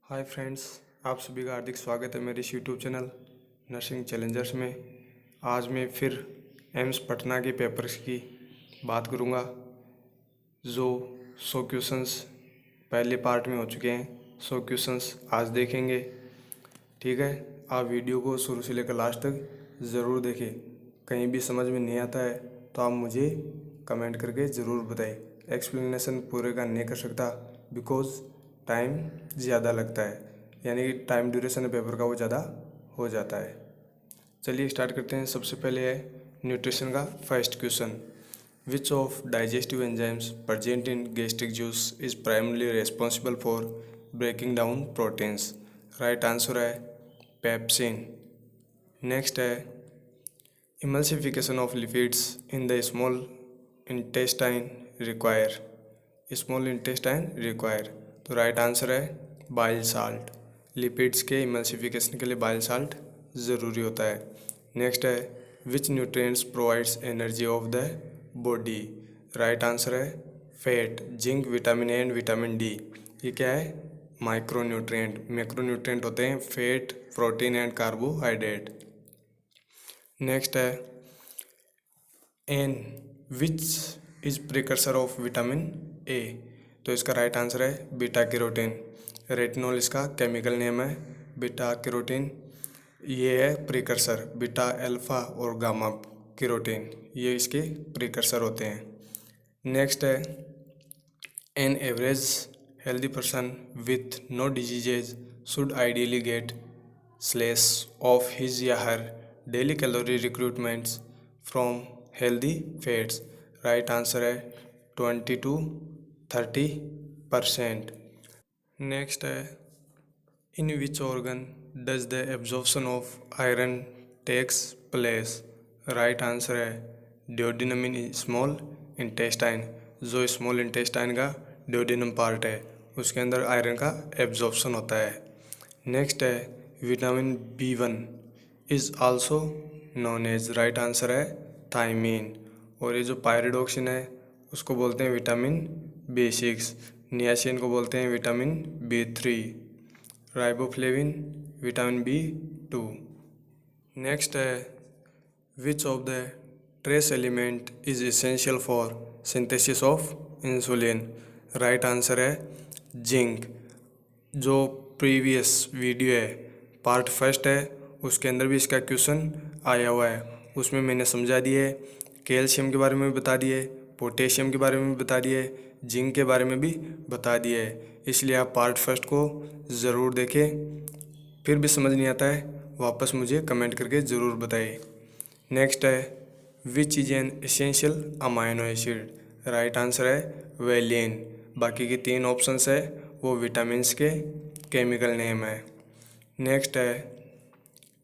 Hi friends, आप सभी का हार्दिक स्वागत है मेरे इस यूट्यूब चैनल नर्सिंग चैलेंजर्स में। आज मैं फिर एम्स पटना के पेपर्स की बात करूंगा। जो 100 क्वेश्चंस पहले पार्ट में हो चुके हैं, 100 क्वेश्चंस आज देखेंगे। ठीक है, आप वीडियो को शुरू से लेकर लास्ट तक ज़रूर देखें। कहीं भी समझ में नहीं आता है तो आप मुझे कमेंट करके ज़रूर बताइए। एक्सप्लेनेशन पूरे का नहीं कर सकता बिकॉज टाइम ज़्यादा लगता है, यानी कि टाइम ड्यूरेशन पेपर का वो ज़्यादा हो जाता है। चलिए स्टार्ट करते हैं। सबसे पहले है न्यूट्रिशन का first question. Which of digestive enzymes present in gastric juice is primarily responsible for breaking down proteins. Right answer है पेप्सिन। नेक्स्ट है emulsification of lipids in the small intestine require. Small intestine require, तो right answer है bile salt. Lipids के emulsification के लिए bile salt ज़रूरी होता है। नेक्स्ट है which nutrients provides energy of the body. Right answer है fat, zinc, vitamin A and vitamin D. ये क्या है? Micro nutrient. मैक्रो न्यूट्रिएंट होते हैं fat, protein and carbohydrate. Next है an which is precursor of vitamin A. तो इसका right answer है बीटा कैरोटीन। रेटिनॉल इसका केमिकल नेम है। बीटा कैरोटीन ये है प्रिकर्सर। बीटा, अल्फा और गामा कैरोटीन ये इसके प्रिकर्सर होते हैं। नेक्स्ट है an average healthy person with no diseases should ideally get slice of his या her daily calorie recruitments from healthy fats. Right answer है 20 to 30%। नेक्स्ट है in which organ does the absorption of iron takes place. Right answer है duodenum in small intestine. जो small intestine का duodenum part है उसके अंदर iron का absorption होता है। नेक्स्ट है vitamin B1 is also known as. Right answer है थायमीन। और ये जो पायरिडोक्सिन है उसको बोलते हैं विटामिन B6। नियासिन को बोलते हैं vitamin B3। Riboflavin vitamin B2। Next है which of the trace element is essential for synthesis of insulin. Right answer है जिंक। जो प्रीवियस वीडियो है पार्ट फर्स्ट है उसके अंदर भी इसका क्वेश्चन आया हुआ है। उसमें मैंने समझा दिए, कैल्शियम के बारे में भी बता दिए, पोटेशियम के बारे में भी बता दिए, जिंक के बारे में भी बता दिए। इसलिए आप पार्ट फर्स्ट को ज़रूर देखें। फिर भी समझ नहीं आता है वापस मुझे कमेंट करके ज़रूर बताइए। नेक्स्ट है which is an essential amino acid. Right answer है वेलिन। बाकी के 3 ऑप्शंस है वो विटामिन्स के केमिकल नेम है। नेक्स्ट है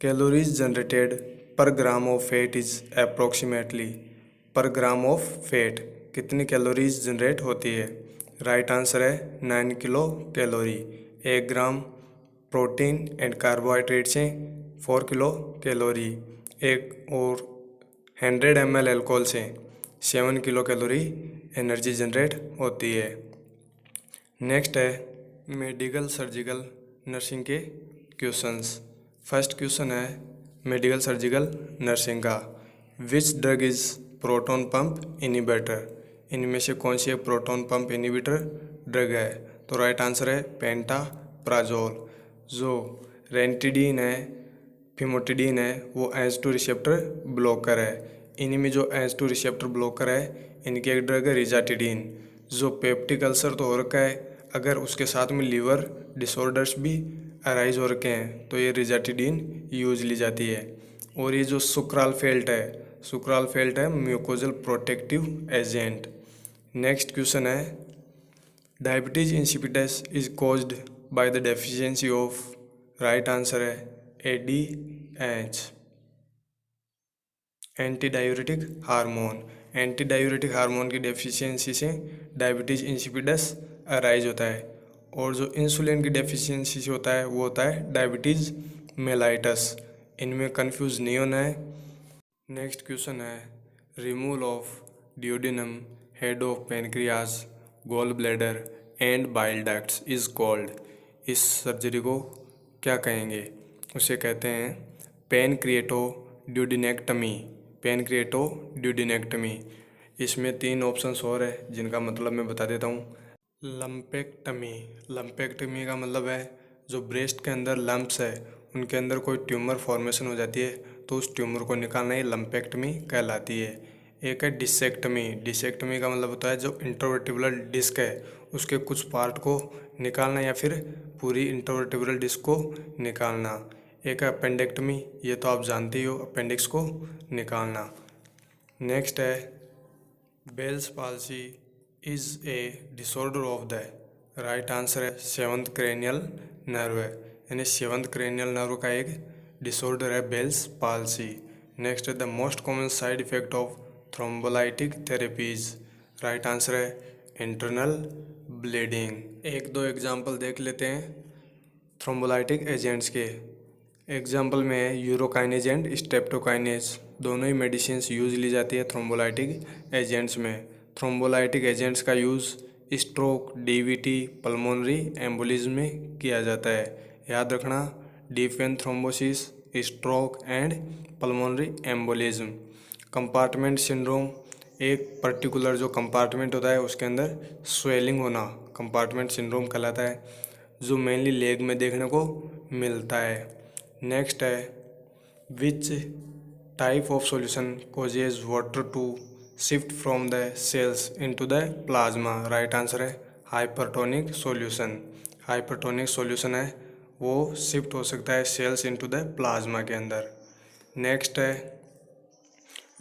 कैलोरीज जनरेटेड पर gram of fat is approximately. पर ग्राम ऑफ फैट कितनी कैलोरीज जनरेट होती है। राइट आंसर है 9 kilo calorie. 1 gram protein and carbohydrate से 4 किलो कैलोरी। एक और 100 ml अल्कोहल से 7 किलो कैलोरी एनर्जी जनरेट होती है। नेक्स्ट है मेडिकल सर्जिकल नर्सिंग के क्वेश्चंस। फर्स्ट क्वेश्चन है मेडिकल सर्जिकल नर्सिंग का। Which drug is proton pump inhibitor. इनमें से कौन सी एक प्रोटॉन पंप इनिबिटर ड्रग है। तो राइट आंसर है पेंटाप्राजोल। जो रेंटिडीन है, फिमोटिडीन है वो H2 रिसेप्टर ब्लॉकर है। इन्हीं में जो H2 रिसेप्टर ब्लॉकर है इनकी एक ड्रग है रिजाटिडीन। जो पेप्टिक अल्सर तो हो रखा है, अगर उसके साथ में लीवर डिसऑर्डर्स भी अराइज हो रखे हैं तो ये रिजाटिडीन यूज ली जाती है। और ये जो सुक्राल फेल्ट है mucosal protective agent. Next question है diabetes insipidus is caused by the deficiency of. Right answer है ADH, anti diuretic hormone. Anti diuretic hormone की डेफिशिएंसी से डायबिटीज इंसिपिडस अराइज होता है। और जो इंसुलिन की डेफिशिएंसी से होता है वो होता है डायबिटीज मेलाइटस। इनमें कंफ्यूज नहीं होना है। नेक्स्ट क्वेश्चन है removal of duodenum head of pancreas gall bladder and bile ducts is called. इस सर्जरी को क्या कहेंगे? उसे कहते हैं पैनक्रिएटोड्यूडेनेक्टमी। पैनक्रिएटोड्यूडेनेक्टमी। इसमें 3 ऑप्शंस और है जिनका मतलब मैं बता देता हूँ। लंपेक्टमी। लंपेक्टमी का मतलब है जो ब्रेस्ट के अंदर लंप्स है उनके अंदर कोई ट्यूमर फॉर्मेशन हो जाती है तो उस ट्यूमर को निकालना ही लंपेक्टमी कहलाती है। एक है डिसेक्टमी। डिसेक्टमी का मतलब होता है जो इंट्रावर्टिब्रल डिस्क है उसके कुछ पार्ट को निकालना या फिर पूरी इंट्रावर्टिब्रल डिस्क को निकालना। एक है अपेंडेक्टमी, ये तो आप जानते ही हो, अपेंडिक्स को निकालना। नेक्स्ट है Bell's palsy is a disorder of the. Right answer है 7th क्रेनियल नर्व है, यानी 7th क्रेनियल नर्व का एक डिसऑर्डर है बेल्स पाल्सी। नेक्स्ट है the most common side effect of thrombolytic therapies. Right answer है इंटरनल ब्लीडिंग। एक दो एग्जाम्पल देख लेते हैं थ्रोम्बोलाइटिक एजेंट्स के। एग्जाम्पल में है यूरोकाइनेज एंड स्ट्रेप्टोकाइनेज। दोनों ही मेडिसिन्स यूज ली जाती है थ्रोम्बोलाइटिक एजेंट्स में। थ्रोम्बोलाइटिक एजेंट्स का use stroke, DVT, pulmonary embolism में किया जाता है। याद रखना, deep vein thrombosis, stroke and pulmonary embolism. Compartment syndrome, एक पर्टिकुलर जो कंपार्टमेंट होता है उसके अंदर स्वेलिंग होना कंपार्टमेंट सिंड्रोम कहलाता है, जो मेनली लेग में देखने को मिलता है। नेक्स्ट है which type of solution causes water to shift from the cells into the plasma. Right answer है हाइपरटोनिक सॉल्यूशन। हाइपरटोनिक सॉल्यूशन है वो शिफ्ट हो सकता है सेल्स इनटू द प्लाज्मा के अंदर। नेक्स्ट है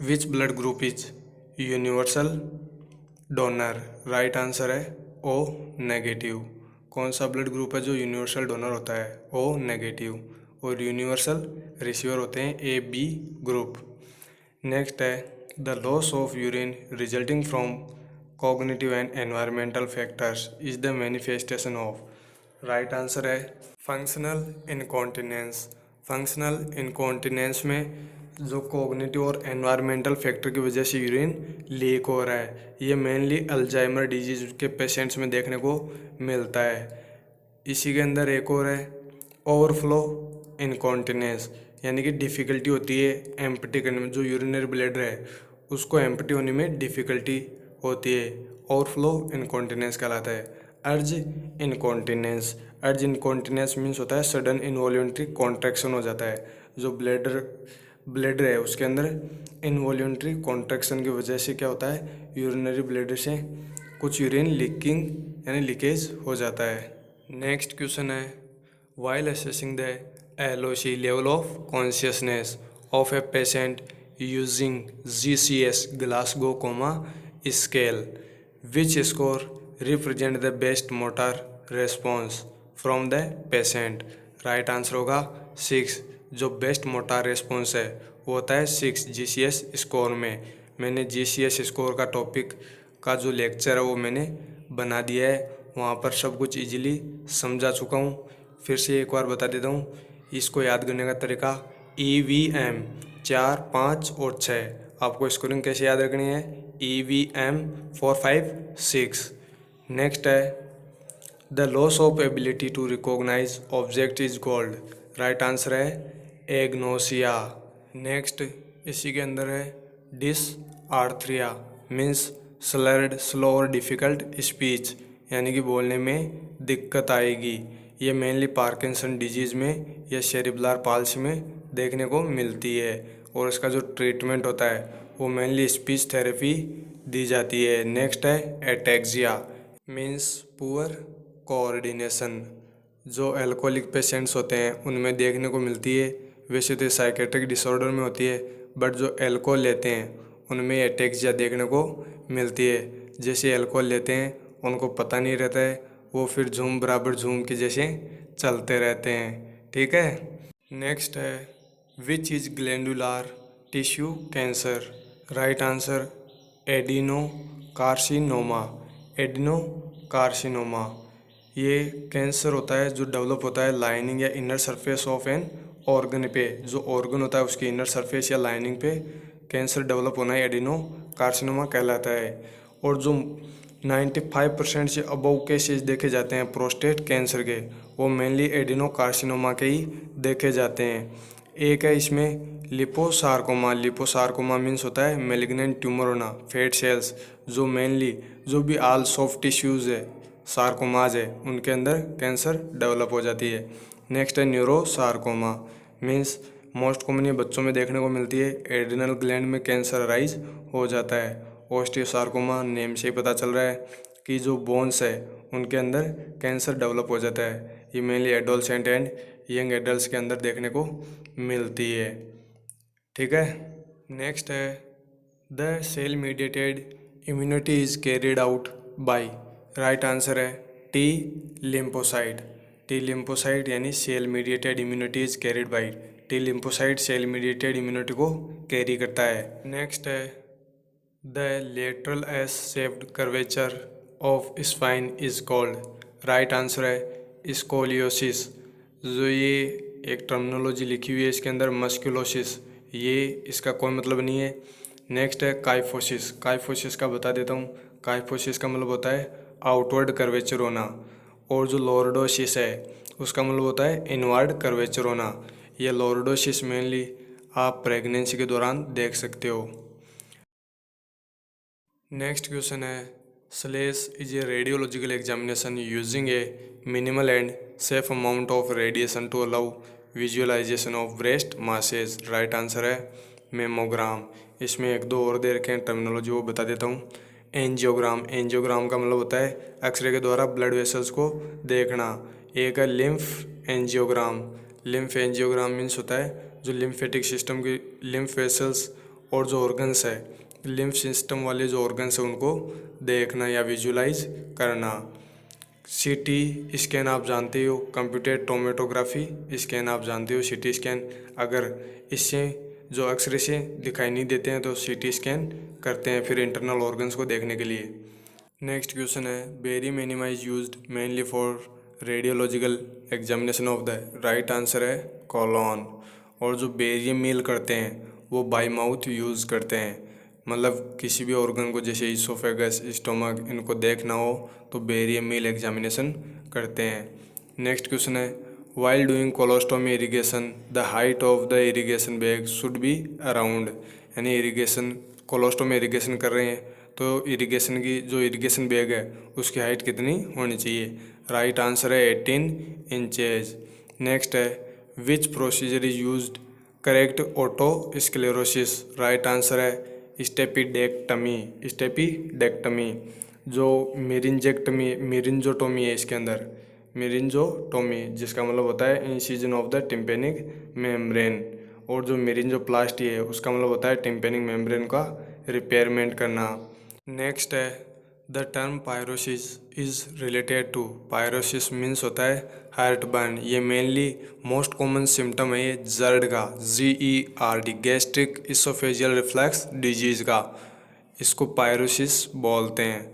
which blood group is universal donor. Right answer है ओ नेगेटिव। कौन सा ब्लड ग्रुप है जो यूनिवर्सल डोनर होता है? O negative. और यूनिवर्सल रिसीवर होते हैं ए बी ग्रुप। नेक्स्ट है the loss of urine resulting from cognitive and environmental factors is the manifestation of. Right answer है फंक्शनल इनकॉन्टिनेंस। फंक्शनल इनकॉन्टिनेंस में जो कॉग्निटिव और एनवायरमेंटल फैक्टर की वजह से यूरिन लीक हो रहा है, ये मेनली अल्जाइमर डिजीज के पेशेंट्स में देखने को मिलता है। इसी के अंदर एक और है ओवरफ्लो इनकॉन्टिनेंस, यानी कि डिफ़िकल्टी होती है एम्प्टी करने में, जो यूरिनरी ब्लैडर है उसको एम्प्टी होने में डिफ़िकल्टी होती है, ओवरफ्लो इनकॉन्टिनेंस कहलाता है। अर्ज इनकॉन्टिनेंस। अर्ज इनकॉन्टिनेंस मीन्स होता है सडन इनवॉल्यूंटरी कॉन्ट्रैक्शन हो जाता है, जो ब्लैडर है उसके अंदर इनवॉल्यूंटरी कॉन्ट्रैक्शन की वजह से क्या होता है, यूरिनरी ब्लैडर से कुछ यूरिन लीकिंग यानी लीकेज हो जाता है। नेक्स्ट क्वेश्चन है while assessing the LOC level of consciousness of a patient using GCS Glasgow scale, which score represent the best motor response from the patient? Right answer होगा 6। जो best motor response है वो होता है 6 GCS score में। मैंने GCS score का topic का जो लेक्चर है वो मैंने बना दिया है, वहाँ पर सब कुछ इजीली समझा चुका हूँ। फिर से एक बार बता देता हूँ। इसको याद करने का तरीका EVM 4, 5 और 6। आपको स्कोरिंग कैसे याद रखनी है? EVM 4, 5, 6। नेक्स्ट है the loss of ability to recognise object is called. Right answer है एग्नोसिया। नेक्स्ट इसी के अंदर है डिसआर्थरिया मीन्स स्लर्ड, स्लो और डिफ़िकल्ट स्पीच, यानी कि बोलने में दिक्कत आएगी। ये मेनली पार्किंसन डिजीज़ में या सेरिब्रल पाल्सी में देखने को मिलती है, और इसका जो ट्रीटमेंट होता है वो मेनली स्पीच थेरेपी दी जाती है। नेक्स्ट है एटेक्सिया मीन्स पुअर कोऑर्डिनेशन, जो एल्कोहलिक पेशेंट्स होते हैं उनमें देखने को मिलती है। वैसे तो साइकेट्रिक डिसऑर्डर में होती है, बट जो अल्कोहल लेते हैं उनमें एटेक्सिया देखने को मिलती है। जैसे अल्कोहल लेते हैं उनको पता नहीं रहता है, वो फिर झूम बराबर झूम के जैसे चलते रहते हैं। ठीक है। नेक्स्ट है which is glandular tissue cancer. Right answer adeno carcinoma. Adeno carcinoma ये कैंसर होता है जो डेवलप होता है लाइनिंग या inner surface of an organ पे। जो ऑर्गन होता है उसकी इनर सरफेस या लाइनिंग पे कैंसर डेवलप होना है एडिनो कार्सिनोमा कहलाता है। और जो 95% से अबव केसेस देखे जाते हैं प्रोस्टेट कैंसर के, वो मेनली एडिनोकार्सिनोमा के ही देखे जाते हैं। एक है इसमें लिपोसार्कोमा। लिपोसार्कोमा मीन्स होता है मेलिग्नेंट ट्यूमर होना, फैट सेल्स जो मेनली जो भी आल सॉफ्ट टिश्यूज़ है, सार्कोमाज है, उनके अंदर कैंसर डेवलप हो जाती है। नेक्स्ट है न्यूरोसार्कोमा, मीन्स मोस्ट कॉमन बच्चों में देखने को मिलती है, एड्रिनल ग्लैंड में कैंसर राइज हो जाता है। ओस्टियोसार्कोमा नेम से ही पता चल रहा है कि जो बोन्स है उनके अंदर कैंसर डेवलप हो जाता है। ये mainly adolescent and young adults के अंदर देखने को मिलती है। ठीक है, नेक्स्ट है the cell mediated immunity is carried out by. Right answer है टी लिम्फोसाइट। टी लिम्फोसाइट यानी cell mediated immunity is carried by. T lymphocyte cell mediated immunity को कैरी करता है। नेक्स्ट है the lateral S shaped curvature of spine is called. Right answer है scoliosis. जो ये एक टर्मिनोलॉजी लिखी हुई है इसके अंदर मस्कुलोसिस, ये इसका कोई मतलब नहीं है। नेक्स्ट है काइफोसिस। काइफोसिस का बता देता हूँ। काइफोसिस का मतलब होता है आउटवर्ड कर्वेचर होना, और जो लॉर्डोसिस है उसका मतलब होता है इनवर्ड कर्वेचर होना। ये लॉर्डोसिस मेनली आप प्रेगनेंसी के दौरान देख सकते हो। नेक्स्ट क्वेश्चन है slash is a radiological examination using a minimal and safe amount of radiation to allow visualisation of breast masses. Right answer है मेमोग्राम। इसमें एक दो और दे रखे हैं टर्मिनोलॉजी, वो बता देता हूँ। एंजियोग्राम। एंजियोग्राम का मतलब होता है एक्सरे के द्वारा ब्लड वेसल्स को देखना। एक है lymph angiogram. Lymph angiogram means होता है जो लिम्फेटिक सिस्टम की लिम्फ वेसल्स और जो ऑर्गन्स है, लिम्फ सिस्टम वाले जो ऑर्गन्स है उनको देखना या विजुलाइज करना। सीटी स्कैन आप जानते हो, कंप्यूटेड टोमेटोग्राफी स्कैन आप जानते हो, सीटी स्कैन। अगर इससे जो एक्सरे से दिखाई नहीं देते हैं तो सीटी स्कैन करते हैं फिर इंटरनल ऑर्गन्स को देखने के लिए। नेक्स्ट क्वेश्चन है barium enema is used mainly for radiological examination of the. Right answer है कॉलोन। और जो बेरियम मील करते हैं वो बाई माउथ यूज़ करते हैं, मतलब किसी भी ऑर्गन को जैसे इसोफेगस, स्टोमक, इनको देखना हो तो बेरियम मील एग्जामिनेशन करते हैं। नेक्स्ट क्वेश्चन है while doing colostomy irrigation the height of the irrigation bag should be around. यानी इरिगेशन कोलोस्टोमी इरिगेशन कर रहे हैं तो इरिगेशन की जो इरिगेशन बैग है उसकी हाइट कितनी होनी चाहिए। राइट आंसर है 18 इंचेज। नेक्स्ट है which procedure is used correct otosclerosis. Right answer है स्टेपिडेक्टमी। स्टेपिडेक्टमी जो मिरिंजोटोमी है इसके अंदर, मिरिंजोटोमी जिसका मतलब होता है incision of the tympanic membrane, और जो मिरिंजोप्लास्टी है उसका मतलब होता है टिम्पेनिक मेम्ब्रेन का रिपेयरमेंट करना। नेक्स्ट है the term pyrosis is related to. Pyrosis means होता है हार्ट बर्न। ये मेनली मोस्ट कॉमन सिम्टम है ये जर्ड का, GERD, gastric oesophageal reflux disease का, इसको पायरोसिस बोलते हैं।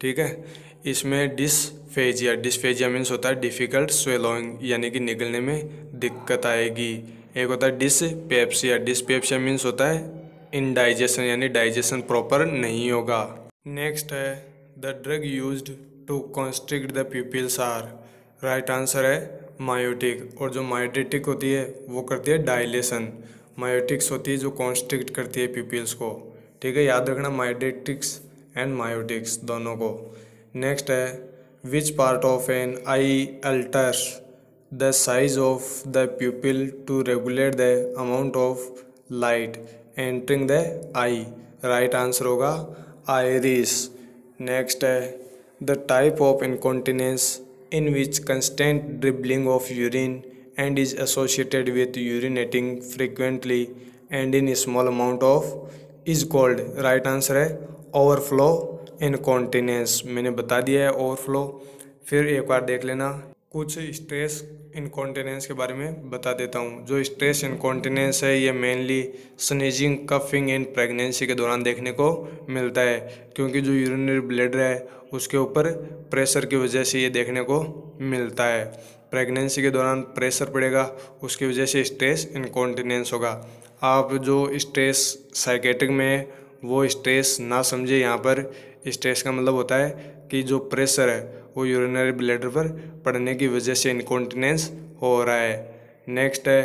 ठीक है, इसमें डिस्फेजिया। डिस्फेजिया मीन्स होता है डिफ़िकल्ट स्वेलोइंग, यानी कि निकलने में दिक्कत आएगी। एक होता है डिस्पेप्सिया। डिस्पेप्सिया मीन्स होता है इनडाइजेशन, यानी डाइजेशन प्रॉपर नहीं होगा। नेक्स्ट है the drug used to constrict the pupils are. Right answer है मायोटिक। और जो मायोटिक होती है वो करती है डायलेशन, मायोटिक्स होती है जो कॉन्स्ट्रिक्ट करती है प्यूपिल्स को। ठीक है, याद रखना मायोटिक्स एंड मायोटिक्स दोनों को। नेक्स्ट है which part of an eye alters the size of the pupil to regulate the amount of light entering the eye. Right answer होगा आइरिस। नेक्स्ट है the type of incontinence in which constant dribbling of urine and is associated with urinating frequently and in small amount of is called. Right answer है overflow incontinence. मैंने बता दिया है overflow, फिर एक बार देख लेना। कुछ स्ट्रेस इनकॉन्टिनेंस के बारे में बता देता हूँ। जो स्ट्रेस इनकॉन्टिनेंस है ये mainly sneezing, coughing in pregnancy के दौरान देखने को मिलता है, क्योंकि जो यूरिनरी ब्लैडर है उसके ऊपर प्रेशर की वजह से ये देखने को मिलता है। प्रेगनेंसी के दौरान प्रेशर पड़ेगा, उसकी वजह से स्ट्रेस इनकॉन्टिनेंस होगा। आप जो स्ट्रेस साइकेट्रिक में वो स्ट्रेस ना समझे। यहाँ पर स्ट्रेस का मतलब होता है कि जो प्रेशर है वो यूरिनरी ब्लैडर पर पड़ने की वजह से इनकॉन्टिनेंस हो रहा है। नेक्स्ट है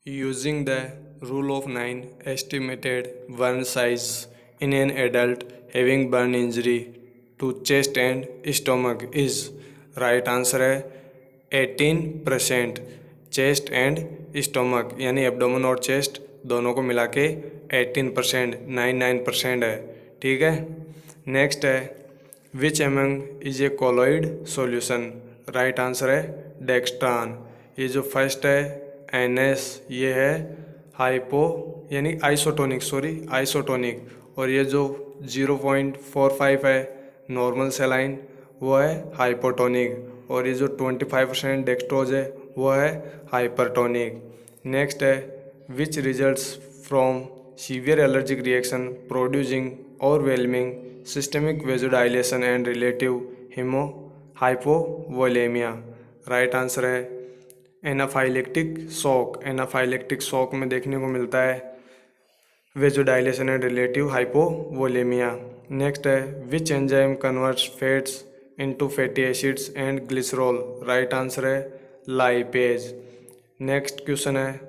using the rule of 9 estimated burn size in an adult having burn injury to chest and stomach is. Right answer है 18%। चेस्ट एंड स्टोमक यानी एब्डोमेन और चेस्ट दोनों को मिला के 18%, 99% है। ठीक है। नेक्स्ट है which among is a colloid solution. Right answer है डेक्स्ट्रान। ये जो फर्स्ट है एनएस ये है हाइपो यानी आइसोटोनिक, और ये जो 0.45 है नॉर्मल सेलाइन वो है हाइपोटोनिक, और ये जो 25% डेक्सट्रोज है वो है हाइपरटोनिक। नेक्स्ट है which results from severe allergic reaction producing overwhelming systemic vasodilation and relative hypovolemia। Right answer है एनाफाइलेक्टिक शॉक। एनाफाइलेक्टिक शॉक में देखने को मिलता है vasodilation and relative hypovolemia. Next है which enzyme converts fats into fatty acids and glycerol. Right answer है lipase. Next question है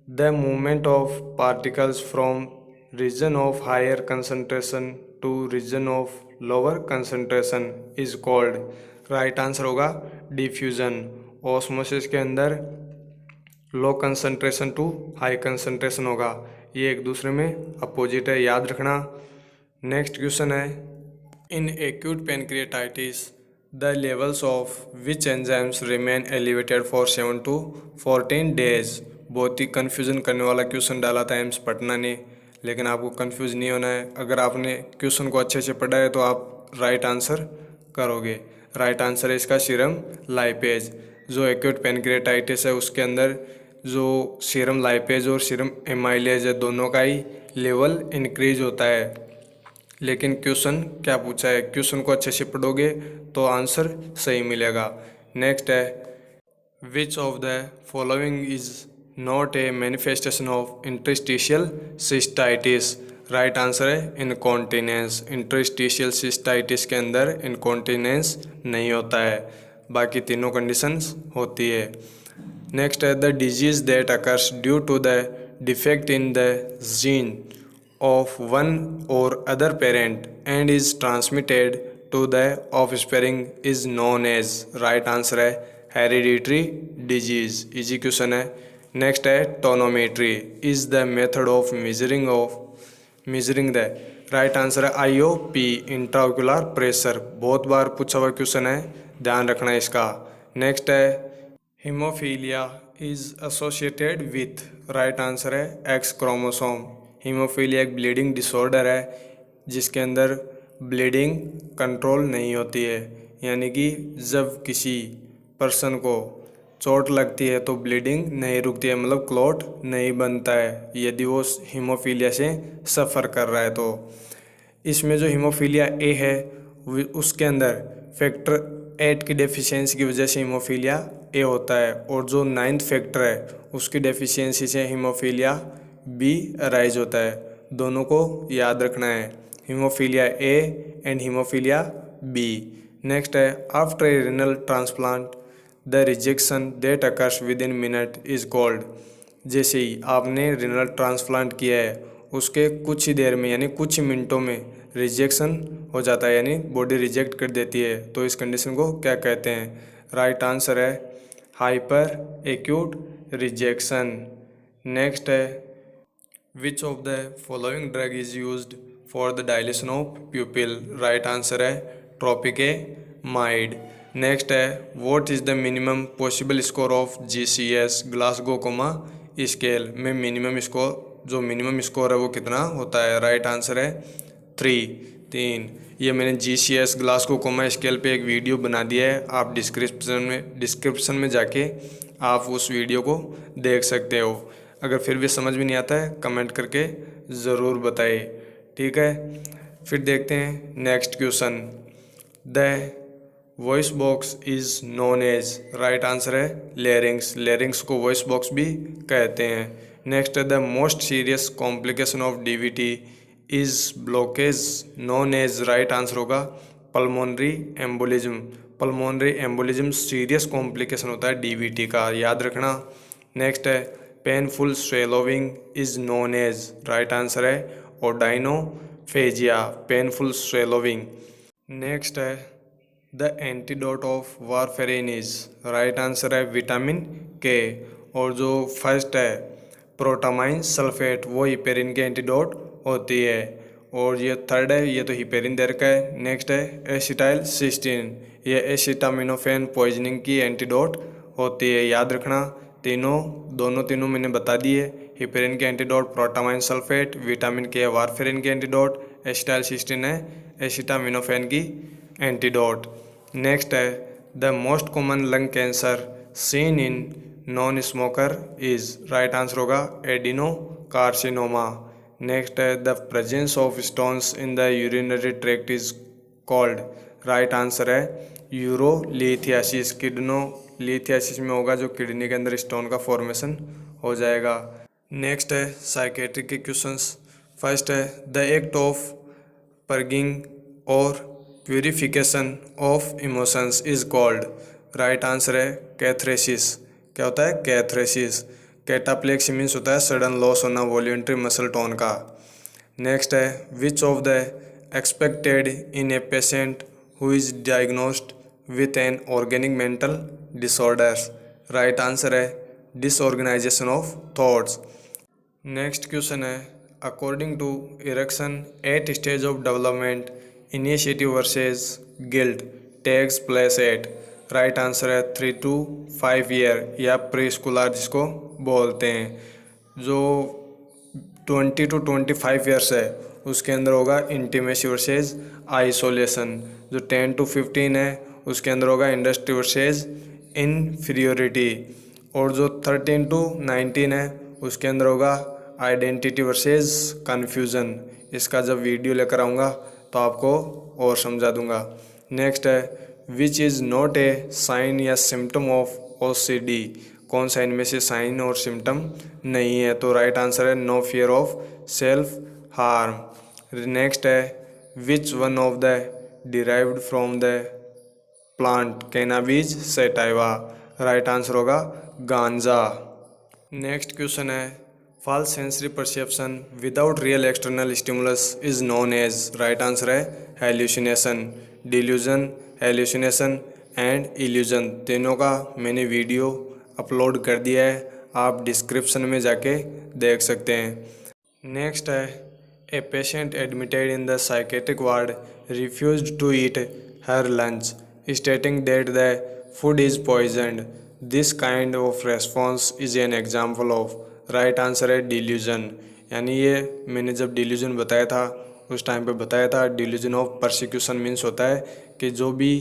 the movement of particles from region of higher concentration to region of lower concentration is called. Right answer होगा diffusion. Osmosis के अंदर low concentration to high concentration होगा, ये एक दूसरे में अपोजिट है, याद रखना। नेक्स्ट क्वेश्चन है in acute pancreatitis the levels of which enzymes remain elevated for 7 to 14 days। बहुत ही कन्फ्यूजन करने वाला क्वेश्चन डाला था एम्स पटना ने, लेकिन आपको कंफ्यूज नहीं होना है। अगर आपने क्वेश्चन को अच्छे से पढ़ा है तो आप राइट आंसर करोगे। राइट आंसर है इसका सीरम लाइपेज। जो एक्यूट पेनक्रिएटाइटिस है उसके अंदर जो सीरम लाइपेज और सीरम एमाइलेज है दोनों का ही लेवल इंक्रीज होता है। लेकिन क्वेश्चन क्या पूछा है, क्वेश्चन को अच्छे से पढ़ोगे तो आंसर सही मिलेगा। नेक्स्ट है which of the following is not A manifestation of interstitial cystitis. Right answer है इनकॉन्टिनेंस। इंटरस्टिशियल सिस्टाइटिस के अंदर इनकॉन्टिनेंस नहीं होता है, बाकी तीनों कंडीशंस होती है। नेक्स्ट है the disease that occurs due to the defect in the gene of one और other parent and is transmitted to the offspring is known as. Right answer है हेरिडिटरी डिजीज। इजी क्वेश्चन है। Next है tonometry is the method of measuring the. Right answer है IOP intraocular pressure. बहुत बार पूछा हुआ question है, ध्यान रखना इसका। नेक्स्ट है haemophilia is associated with. Right answer है X क्रोमोसोम। हीमोफीलिया एक ब्लीडिंग डिसऑर्डर है जिसके अंदर ब्लीडिंग कंट्रोल नहीं होती है, यानी कि जब किसी पर्सन को चोट लगती है तो ब्लीडिंग नहीं रुकती है, मतलब क्लॉट नहीं बनता है यदि वो हीमोफीलिया से सफ़र कर रहा है। तो इसमें जो हीमोफीलिया ए है उसके अंदर फैक्टर 8 की डेफिशिएंसी की वजह से हीमोफीलिया ए होता है, और जो 9th फैक्टर है उसकी डेफिशिएंसी से हीमोफीलिया बी अराइज होता है। दोनों को याद रखना है, haemophilia A and haemophilia B. Next है after a renal transplant the rejection that occurs within minute is called. जैसे ही आपने रीनल ट्रांसप्लांट किया है उसके कुछ ही देर में यानी कुछ ही मिनटों में रिजेक्शन हो जाता है, यानी बॉडी रिजेक्ट कर देती है, तो इस कंडीशन को क्या कहते हैं। राइट आंसर है हाइपर एक्यूट रिजेक्शन। नेक्स्ट है which of the following drug is used for the dilation of pupil. Right answer है ट्रोपिकेमाइड। नेक्स्ट है what is the minimum possible score of GCS Glasgow coma scale में minimum score, जो minimum score है वो कितना होता है। Right answer है 3। ये मैंने GCS ग्लासगो कोमा स्केल पे एक वीडियो बना दिया है, आप डिस्क्रिप्शन में जाके आप उस वीडियो को देख सकते हो। अगर फिर भी समझ में नहीं आता है कमेंट करके ज़रूर बताइए, ठीक है। फिर देखते हैं next question. The voice box is known as. Right answer है लेरिंग्स। लेरिंग्स को वॉइस बॉक्स भी कहते हैं। नेक्स्ट है the most serious complication of DVT is blockage known as, right answer होगा pulmonary embolism. Pulmonary embolism serious complication होता है DVT का, याद रखना। नेक्स्ट है painful swallowing is known as, right answer है ओडाइनोफेजिया, पेनफुल स्वेलोविंग। नेक्स्ट है the antidote of warfarin is, right answer है विटामिन के। और जो फर्स्ट है प्रोटामाइन सल्फेट, वो हिपेरिन के एंटीडोट होती है। और ये थर्ड है, ये तो हिपेरिन दे रखा है। नेक्स्ट है एसिटाइल सिस्टीन, ये एसिटामिनोफेन पॉइजनिंग की एंटीडोट होती है, याद रखना। तीनों मैंने बता दिए, हिपेरिन के एंटीडोट प्रोटामाइन सल्फेट, विटामिन के वारफेरिन के एंटीडोट, एसिटाइल सिस्टीन है एसिटामिनोफेन की एंटीडोट। नेक्स्ट है the most common lung cancer seen in non smoker is, right answer होगा एडिनो कार्सिनोमा। नेक्स्ट है the presence of stones in the urinary tract is called, right answer है urolithiasis. किडनोलिथियासिस में होगा जो kidney के अंदर stone का फॉर्मेशन हो जाएगा। नेक्स्ट है साइकेट्रिक के क्वेश्चंस। फर्स्ट है द एक्ट ऑफ पर्गिंग और purification of emotions is called, right answer है कैथरेसिस। क्या होता है कैथरेसिस। कैटाप्लेक्सी मीन्स होता है सडन लॉस होना वॉल्यूंटरी मसल टोन का। नेक्स्ट है which of the expected in a patient who is diagnosed with an organic mental disorders, right answer है disorganisation of thoughts. Next question है according to Erikson at stage of development initiative versus guilt takes place at, right answer है 3 to 5 year या preschooler जिसको बोलते हैं। जो 20 to 25 years है उसके अंदर होगा इंटीमेसी वर्सेस आइसोलेशन। जो 10 to 15 है उसके अंदर होगा इंडस्ट्री वर्सेस इन्फीरियोरिटी। और जो 13 to 19 है उसके अंदर होगा आइडेंटिटी वर्सेस कन्फ्यूज़न। इसका जब वीडियो लेकर आऊँगा तो आपको और समझा दूंगा। नेक्स्ट है which is not a sign या सिम्टम ऑफ OCD, कौन सा इनमें से साइन और सिम्टम नहीं है, तो राइट आंसर है no fear of self harm. Next है which one of the derived from the plant cannabis sativa, right answer होगा गांजा। नेक्स्ट क्वेश्चन है false sensory perception without real external stimulus is known as, right answer है hallucination. Delusion, hallucination and illusion तीनों का मैंने video upload कर दिया है, आप डिस्क्रिप्शन में जाके देख सकते हैं। नेक्स्ट है a patient admitted in the psychiatric ward refused to eat her lunch stating that the food is poisoned, this kind of response is an example of, right answer है डिल्यूजन। यानी ये मैंने जब डिल्यूजन बताया था उस time पे बताया था डिल्यूजन ऑफ परसिक्यूशन मीन्स होता है कि जो भी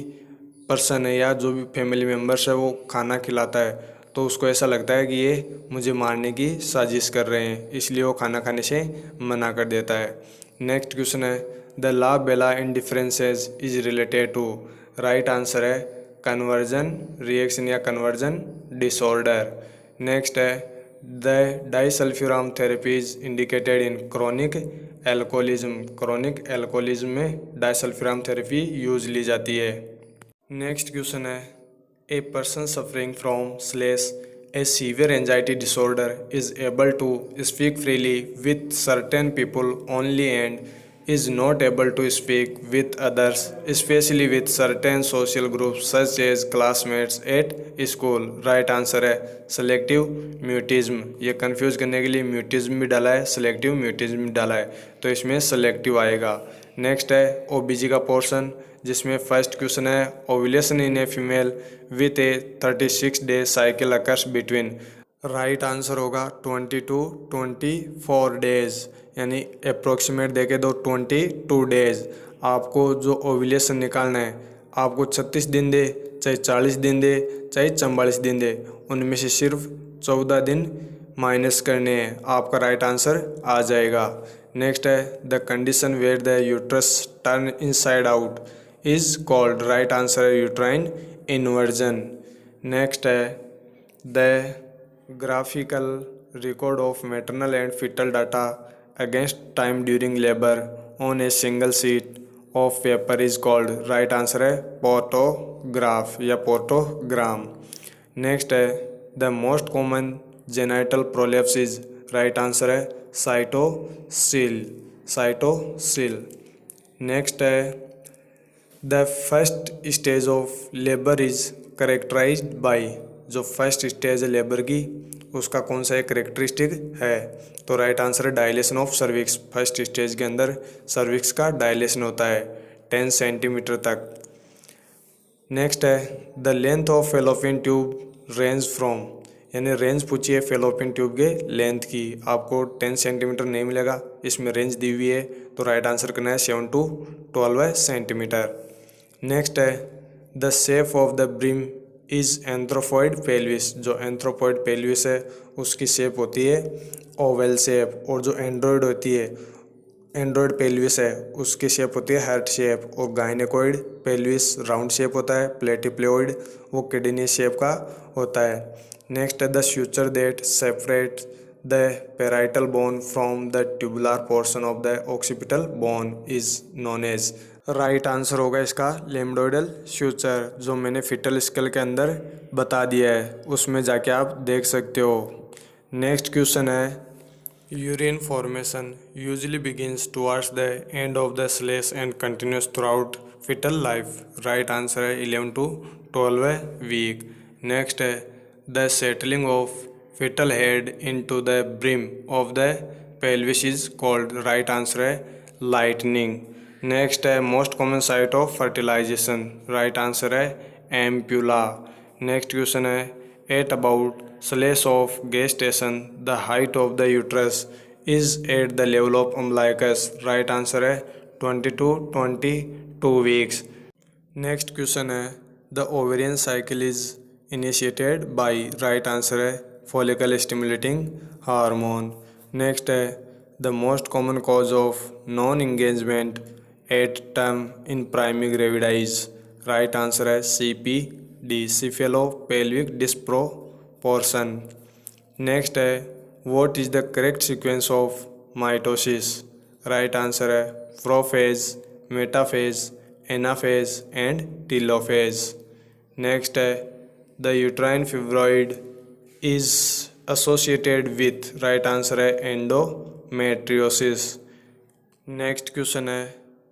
पर्सन है या जो भी फैमिली मेम्बर्स है वो खाना खिलाता है तो उसको ऐसा लगता है कि ये मुझे मारने की साजिश कर रहे हैं, इसलिए वो खाना खाने से मना कर देता है। नेक्स्ट क्वेश्चन है the la belle indifferences is related to, right answer है कन्वर्जन रिएक्शन या कन्वर्जन डिसऑर्डर। नेक्स्ट है the disulfiram therapy is indicated in chronic alcoholism, chronic alcoholism में डाइसल्फ्यूराम थेरेपी यूज ली जाती है। नेक्स्ट क्वेश्चन है a person suffering from slice a severe anxiety disorder is able to speak freely with certain people only and is not able to speak with others, especially with certain social groups such as classmates at school, right answer है selective mutism। ये confuse करने के लिए mutism भी डाला है, selective mutism भी डाला है, तो इसमें सेलेक्टिव आएगा। नेक्स्ट है OBG का पोर्शन जिसमें फर्स्ट क्वेश्चन है ovulation in a female with A 36 day cycle occurs between, right answer होगा 20 to 24 डेज, यानी अप्रोक्सीमेट देके दो 22 डेज। आपको जो ओव्यूलेशन निकालना है आपको 36 दिन दे चाहे 40 दिन दे चाहे 44 दिन दे, उनमें से सिर्फ 14 दिन माइनस करने हैं, आपका राइट आंसर आ जाएगा। नेक्स्ट है the condition where the uterus turn inside out is called, right answer है यूट्राइन इन्वर्जन। नेक्स्ट है the graphical record of maternal and fetal data against time during labor on a single sheet of paper is called? Right answer है partograph या partogram. Next है the most common genital prolapse is? Right answer है cystocele, cystocele. Next है the first stage of labour is characterised by? जो first stage है labour की उसका कौन सा एक करेक्टरिस्टिक है? तो राइट आंसर है dilation of cervix. First stage के अंदर सर्विक्स का डायलेशन होता है 10 सेंटीमीटर तक। नेक्स्ट है the length of fallopian tube range from? यानी रेंज पूछी है फेलोपियन ट्यूब के लेंथ की, आपको 10 सेंटीमीटर नहीं मिलेगा, इसमें रेंज दी हुई है, तो राइट आंसर करना है 7 to 12 सेंटीमीटर। नेक्स्ट है the shape of the brim is anthropoid pelvis? जो एंथ्रोपॉइड पेल्विस है उसकी शेप होती है ओवल शेप, और जो एंड्रॉयड होती है एंड्रॉयड पेल्विस है उसकी शेप होती है हार्ट शेप, और गायनेकोइड पेल्विस राउंड शेप होता है, प्लेटिप्लोइड वो किडनी शेप का होता है। नेक्स्ट है the suture that separate the parietal bone from the tubular portion of the occipital bone is known as? Right answer होगा इसका लेम्बोइडल सुचर, जो मैंने फिटल स्केल के अंदर बता दिया है, उसमें जाके आप देख सकते हो। नेक्स्ट क्वेश्चन है urine formation usually begins towards the end of the slash and continues throughout foetal life? Right answer है 11 to 12 वीक। नेक्स्ट है the settling of foetal head into the brim of the pelvis is called? Right answer है lightening. Next है most common site of fertilisation? Right answer है ampulla. Next question है at about slash of gestation the height of the uterus is at the level of umbilicus? Right answer है 20 to 22 weeks. Next question है the ovarian cycle is initiated by? Right answer है follicle stimulating hormone. Next है the most common cause of non engagement at term in primary gravidas? Right answer है CPD, cephalopelvic disproportion. Next है what is the correct sequence of mitosis? Right answer है prophase, metaphase, anaphase and telophase. Next है the uterine fibroid is associated with? Right answer है endometriosis. Next question है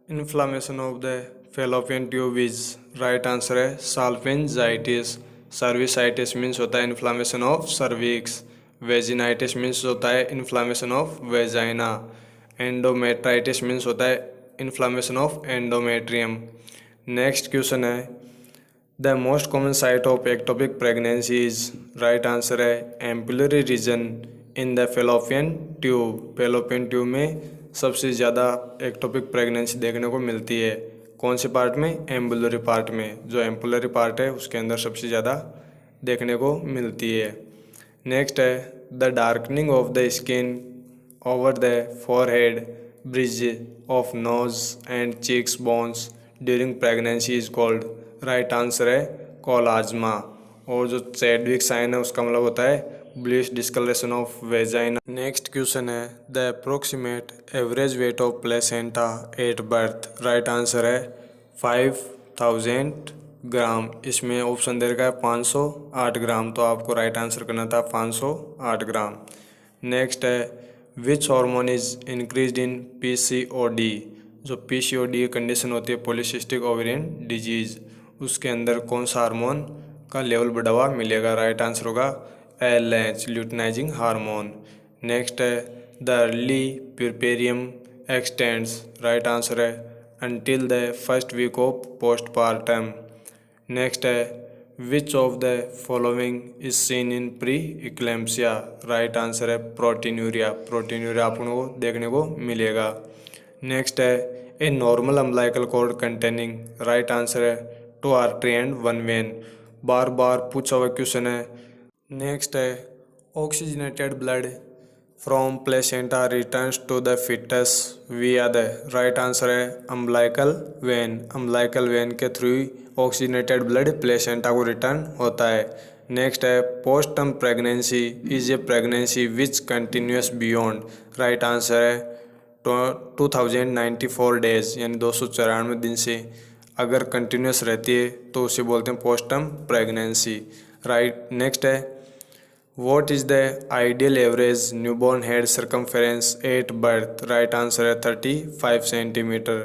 inflammation of the fallopian tube is? Right answer है salpingitis. Cervicitis means होता है inflammation of cervix, vaginitis means होता है inflammation of vagina, endometritis means होता है inflammation of endometrium. Next question है the most common site of ectopic pregnancy is? Right answer है ampullary region in the fallopian tube. Fallopian tube में सबसे ज़्यादा ectopic pregnancy देखने को मिलती है, कौन से पार्ट में? एम्बुलरी पार्ट में। जो एम्बुलरी पार्ट है उसके अंदर सबसे ज़्यादा देखने को मिलती है। नेक्स्ट है the darkening of the skin over the forehead bridge of nose and cheeks bones during pregnancy is called? Right answer है कोलाज्मा। और जो चैडविक साइन है उसका मतलब होता है bluish discolouration of vagina. Next question है the approximate average weight of placenta at birth? Right answer है 5000 ग्राम। इसमें ऑप्शन दे रखा है 508 ग्राम, तो आपको राइट आंसर करना था 508 ग्राम। नेक्स्ट है which hormone is increase in PCOD? जो PCOD कंडीशन होती है पॉलीसिस्टिक ओवेरियन डिजीज, उसके अंदर कौन सा हार्मोन का लेवल बढ़ा हुआ मिलेगा? राइट आंसर होगा LH, ल्यूटिनाइजिंग हार्मोन। नेक्स्ट है the early puerperium extends? Right answer है until the first week of postpartum. Next है which of the following is seen in pre eclampsia? Right answer है proteinuria. Proteinuria आप लोगों को देखने को मिलेगा। नेक्स्ट है a normal umbilical cord containing? Right answer है 2 आर्टरी एंड 1 वेन। बार बार पूछा हुआ क्वेश्चन है। नेक्स्ट है oxygenated blood from placenta returns to the foetus via the? Right answer है अम्बलाइकल वेन। अम्बलाइकल वेन के थ्रू ऑक्सीजनेटेड ब्लड प्लेसेंटा को रिटर्न होता है। नेक्स्ट है post term pregnancy is a pregnancy which continues beyond, right answer है 2094 days यानी 294 दिन से अगर कंटिन्यूस रहती है तो उसे बोलते हैं post term pregnancy, right. Next है what is the ideal average newborn head circumference at birth, right answer है 35 सेंटीमीटर।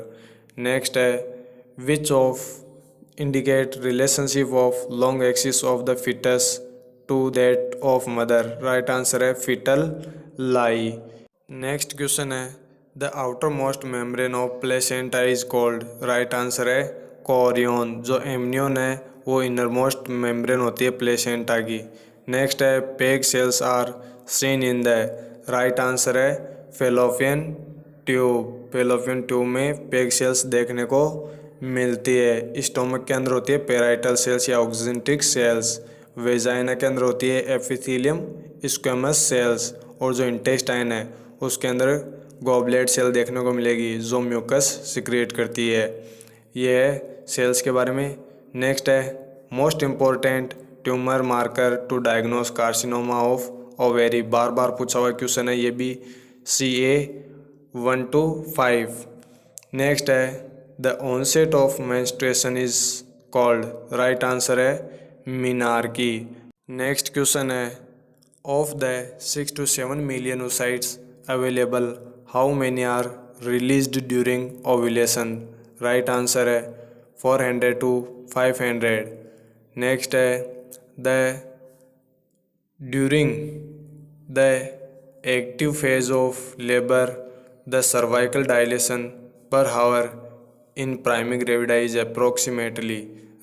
नेक्स्ट है which of indicate relationship of long axis of the fetus to that of mother, right answer है fetal lie। next question है the outermost membrane of placenta is called, right answer है chorion। जो amnion है वो innermost membrane होती है placenta की। next है peg cells are seen in the, right answer है fallopian tube। fallopian tube में peg cells देखने को मिलती है। स्टोमक के अंदर होती है पेराइटल सेल्स या ऑक्जेंटिक सेल्स। वेजाइना के अंदर होती है एपिथेलियम स्क्वेमस सेल्स। और जो इंटेस्टाइन है उसके अंदर गॉबलेट सेल देखने को मिलेगी जो म्यूकस सिक्रिएट करती है। ये है सेल्स के बारे में। नेक्स्ट है most important tumour marker to diagnose carcinoma of ovary, बार बार पूछा हुआ क्वेश्चन है ये भी, CA 1 to 5। नेक्स्ट है the onset of menstruation is called, right answer है मिनार्की। नेक्स्ट क्वेश्चन है of the 6 to 7 million oocytes available how many are released during ovulation, right answer है 400 to 500। नेक्स्ट है the during the active phase of labour the cervical dilatation per hour in primigravida is approximately,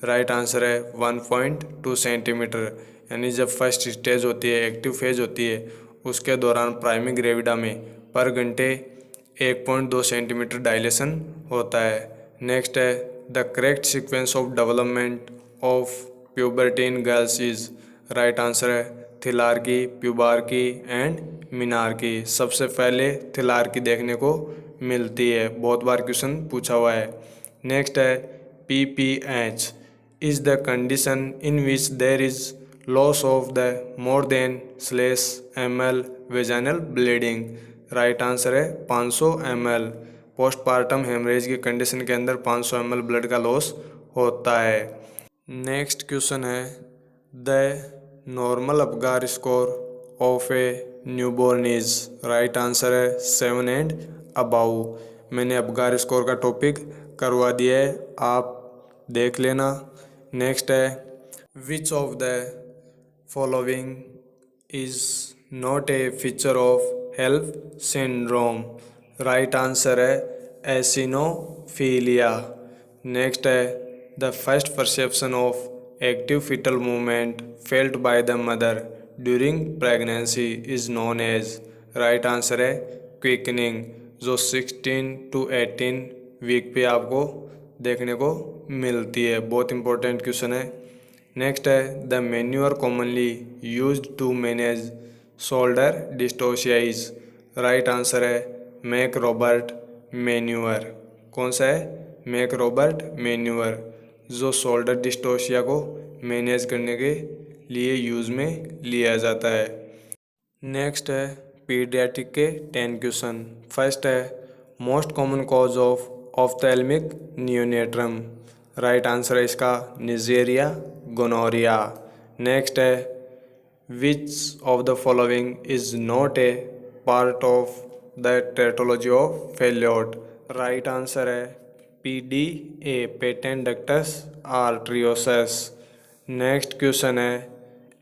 right answer है 1.2 centimetre. यानी जब first stage होती है active phase होती है उसके दौरान प्राइमी ग्रेविडा में पर घंटे 1.2 सेंटीमीटर डायलेशन होता है। नेक्स्ट है the correct sequence of development of puberty in girls is, right answer है थिलार्की, प्यूबार्की एंड मिनार्की। सबसे पहले थिलार्की देखने को मिलती है, बहुत बार क्वेश्चन पूछा हुआ है। नेक्स्ट है PPH is the condition in which there is loss of the more than /ml vaginal bleeding, right answer है 500 ml। पोस्टपार्टम हेमरेज की कंडीशन के अंदर 500 ml ब्लड का लॉस होता है। नेक्स्ट क्वेश्चन है the normal Apgar score of a newborn is, right answer है 7 and above. मैंने अपगार स्कोर का टॉपिक करवा दिया है, आप देख लेना। नेक्स्ट है which of the following is not a feature of HELLP syndrome, right answer है एसिनोफीलिया। नेक्स्ट है the first perception of active foetal movement felt by the mother during pregnancy is known as, right answer है quickening, जो 16 to 18 week पे आपको देखने को मिलती है। बहुत इंपॉर्टेंट क्वेश्चन है। नेक्स्ट है the manoeuvre commonly used to manage shoulder dystocia is, right answer है मैक रॉबर्ट मैन्यूअर। कौन सा है? मैक रॉबर्ट मैन्यूअर, जो शोल्डर डिस्टोशिया को मैनेज करने के लिए यूज़ में लिया जाता है। नेक्स्ट है पीडियाट्रिक के 10 क्वेश्चन। फर्स्ट है most common cause of ophthalmia neonatorum, right answer है इसका निजेरिया गोनोरिया। नेक्स्ट है which of the following is not a part of the tetralogy of Fallot, right answer है PDA patent ductus arteriosus. Next question है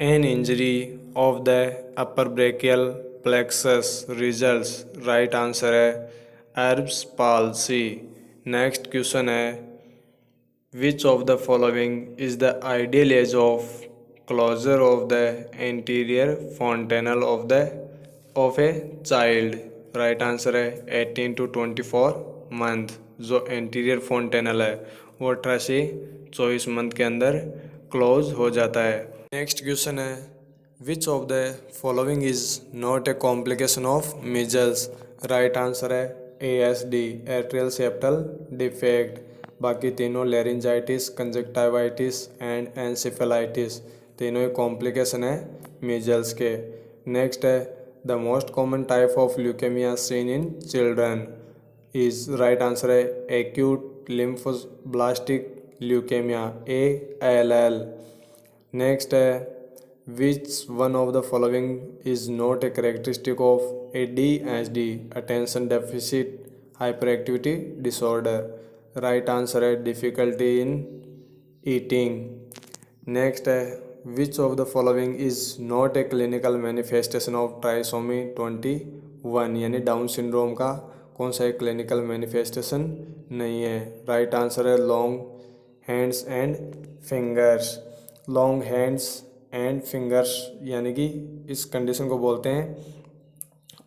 an injury of the upper brachial plexus results, right answer है Erb's palsy. Next question है which of the following is the ideal age of closure of the anterior fontanelle of a child, right answer है 18 to 24 month. जो anterior fontanelle है वो 18 से 24 month के अंदर close हो जाता है। नेक्स्ट क्वेश्चन है which of the following is not a complication of measles, right answer है ASD एट्रियल सेप्टल डिफेक्ट। बाकी तीनों लेरिंजाइटिस, कंजक्टिवाइटिस एंड एनसेफेलाइटिस, तीनों ही कॉम्प्लिकेशन है मीजल्स के। नेक्स्ट है the most common type of leukaemia seen in children is, right answer है acute lymphoblastic leukaemia ALL। Next है which one of the following is not a characteristic of ADHD, attention deficit hyperactivity disorder, right answer है difficulty in eating. Next है which of the following is not a clinical manifestation of trisomy 21, यानी down syndrome का कौन सा एक clinical manifestation नहीं है, right answer है long hands and fingers. Long hands and fingers यानी कि इस कंडीशन को बोलते हैं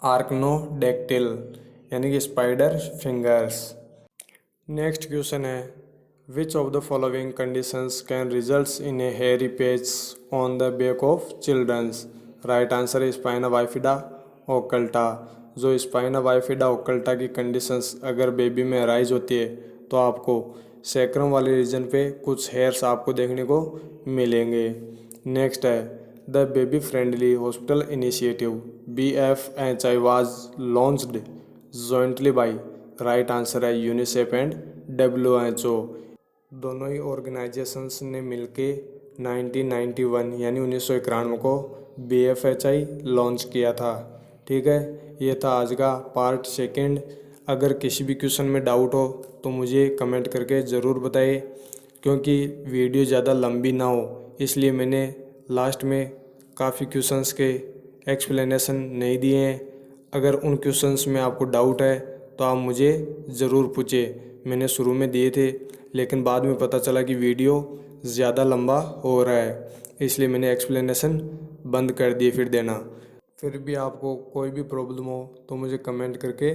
आर्कनोडेक्टिल, यानी कि स्पाइडर फिंगर्स। नेक्स्ट क्वेश्चन है which of the following conditions can results in a hairy patch on the back of childrens, right answer है स्पाइना बाइफिडा ओकल्टा। जो स्पाइना बाइफिडा ओकल्टा की कंडीशंस अगर बेबी में अराइज होती है तो आपको सैक्रम वाले रीजन पे कुछ हेयर्स आपको देखने को मिलेंगे। नेक्स्ट है the baby friendly hospital initiative BFHI was launched jointly by, right answer है यूनिसेफ एंड WHO। दोनों ही ऑर्गेनाइजेशंस ने मिलके 1991 यानी 1991 को BFHI लॉन्च किया था। ठीक है, ये था आज का पार्ट सेकंड। अगर किसी भी क्वेश्चन में डाउट हो तो मुझे कमेंट करके ज़रूर बताइए, क्योंकि वीडियो ज़्यादा लंबी ना हो इसलिए मैंने लास्ट में काफ़ी क्वेश्चंस के एक्सप्लेनेशन नहीं दिए हैं। अगर उन क्वेश्चंस में आपको डाउट है तो आप मुझे ज़रूर पूछिए। मैंने शुरू में दिए थे लेकिन बाद में पता चला कि वीडियो ज़्यादा लंबा हो रहा है, इसलिए मैंने एक्सप्लेनेशन बंद कर दिए फिर देना। फिर भी आपको कोई भी प्रॉब्लम हो तो मुझे कमेंट करके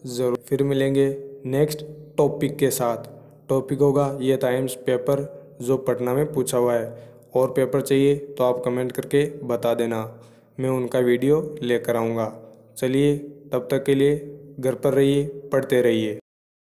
ज़रूर। फिर मिलेंगे नेक्स्ट टॉपिक के साथ। टॉपिक होगा ये टाइम्स पेपर जो पटना में पूछा हुआ है। और पेपर चाहिए तो आप कमेंट करके बता देना, मैं उनका वीडियो लेकर आऊँगा। चलिए तब तक के लिए घर पर रहिए, पढ़ते रहिए।